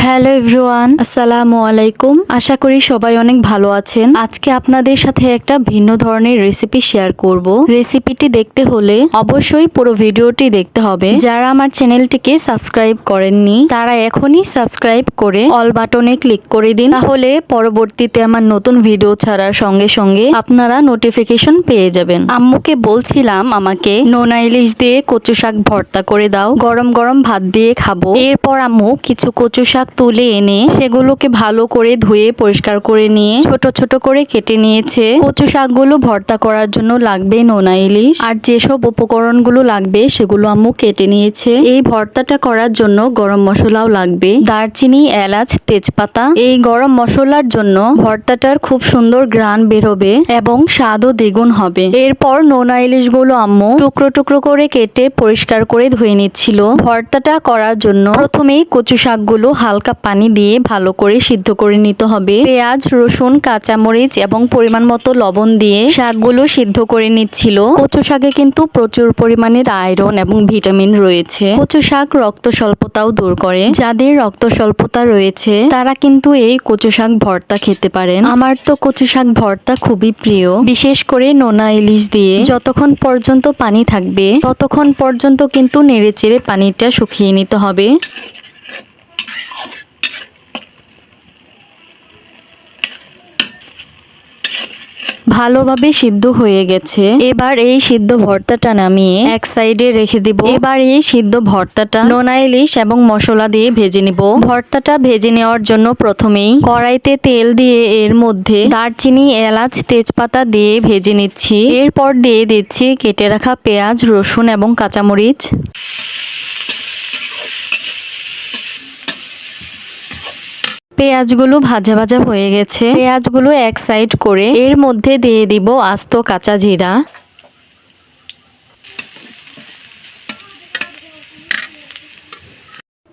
Hello everyone, আসসালামু আলাইকুম। আশা করি সবাই অনেক ভালো আছেন। আজকে আপনাদের সাথে একটা ভিন্ন ধরনের রেসিপি শেয়ার করব। রেসিপিটি দেখতে হলে অবশ্যই পুরো ভিডিওটি দেখতে হবে। যারা আমার চ্যানেলটিকে সাবস্ক্রাইব করেননি তারা এখনই সাবস্ক্রাইব করে অল বাটনে ক্লিক করে দিন, তাহলে পরবর্তীতে আমার নতুন ভিডিও ছাড়ার সঙ্গে সঙ্গে আপনারা নোটিফিকেশন পেয়ে যাবেন। আম্মুকে বলছিলাম আমাকে নোনা ইলিশ দিয়ে কচু শাক ভর্তা করে দাও, গরম গরম ভাত দিয়ে খাবো। এরপর আম্মু কিছু কচু শাক তুলে এনে সেগুলোকে ভালো করে ধুয়ে পরিষ্কার করে নিয়ে ছোট ছোট করে কেটে নিয়েছে। কচু শাকগুলো ভর্তা করার জন্য লাগবে নোনা ইলিশ, আর যেসব উপকরণগুলো লাগবে সেগুলো আম্মু কেটে নিয়েছে। এই ভর্তাটা করার জন্য গরম মশলাও লাগবে, দারচিনি, এলাচ, তেজপাতা। এই গরম মশলার জন্য ভর্তাটার খুব সুন্দর ঘ্রাণ বেরোবে এবং স্বাদও দ্বিগুণ হবে। এরপর নোনা ইলিশগুলো আম্মু টুকরো টুকরো করে কেটে পরিষ্কার করে ধুয়ে নিচ্ছিল। ভর্তাটা করার জন্য প্রথমেই কচু শাকগুলো হালকা পানি দিয়ে ভালো করে সিদ্ধ করে নিতে হবে। পেঁয়াজ, রসুন, কাঁচামরিচ এবং পরিমাণ মতো লবণ দিয়ে শাকগুলো সিদ্ধ করে নিচ্ছিল। কচু শাকে কিন্তু প্রচুর পরিমাণের আয়রন এবং ভিটামিন রয়েছে। কচু শাক রক্ত স্বল্পতাও দূর করে। যাদের রক্ত স্বল্পতা রয়েছে তারা কিন্তু এই কচু শাক ভর্তা খেতে পারেন। আমার তো কচু শাক ভর্তা খুবই প্রিয়, বিশেষ করে নোনা ইলিশ দিয়ে। যতক্ষণ পর্যন্ত পানি থাকবে ততক্ষণ পর্যন্ত কিন্তু নেড়েচেড়ে পানিটা শুকিয়ে নিতে হবে। ভালোভাবে সিদ্ধ হয়ে গেছে। এবার এই সিদ্ধ ভর্তাটা নামিয়ে এক সাইডে রেখে দিব। এবার এই সিদ্ধ ভর্তাটা নোনা ইলিশ এবং মশলা দিয়ে ভেজে নিব। ভর্তাটা ভেজে নেওয়ার জন্য প্রথমেই কড়াইতে তেল দিয়ে এর মধ্যে দারচিনি, এলাচ, তেজপাতা দিয়ে ভেজে নিচ্ছি। এরপর দিয়ে দিচ্ছি কেটে রাখা পেঁয়াজ, রসুন এবং কাঁচামরিচ। পেঁয়াজগুলো ভাজা ভাজা হয়ে গেছে। পেঁয়াজগুলো এক সাইড করে এর মধ্যে দিয়ে দিব আস্ত কাঁচা জিরা,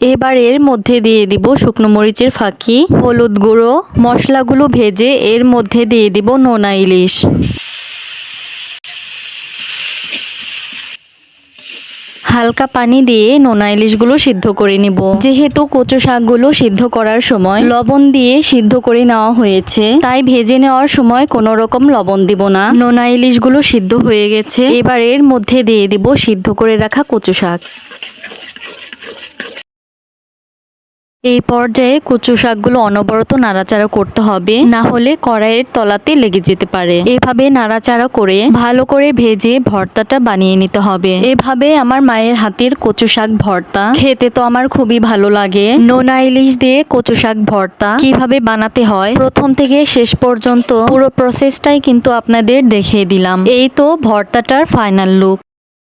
এবার এর মধ্যে দিয়ে দিব শুকনো মরিচের ফাঁকি, হলুদ গুঁড়ো। মশলাগুলো ভেজে এর মধ্যে দিয়ে দিব নোনা ইলিশ। হালকা পানি দিয়ে নোনা ইলিশগুলো সিদ্ধ করে নিব। যেহেতু কচু শাকগুলো সিদ্ধ করার সময় লবণ দিয়ে সিদ্ধ করে নেওয়া হয়েছে, তাই ভেজে নেওয়ার সময় কোনো রকম লবণ দিব না। নোনা ইলিশগুলো সিদ্ধ হয়ে গেছে। এবার এর মধ্যে দিয়ে দিব সিদ্ধ করে রাখা কচু শাক। এই পর্যায়ে কচু শাকগুলো অনবরত নাড়াচাড়া করতে হবে, না হলে কড়াইয়ের তলাতে লেগে যেতে পারে। এভাবে নাড়াচাড়া করে ভালো করে ভেজে ভর্তাটা বানিয়ে নিতে হবে। এভাবে আমার মায়ের হাতের কচু শাক ভর্তা খেতে তো আমার খুবই ভালো লাগে। নোনা ইলিশ দিয়ে কচু শাক ভর্তা কিভাবে বানাতে হয় প্রথম থেকে শেষ পর্যন্ত পুরো প্রসেসটাই কিন্তু আপনাদের দেখিয়ে দিলাম। এই তো ভর্তাটার ফাইনাল লুক।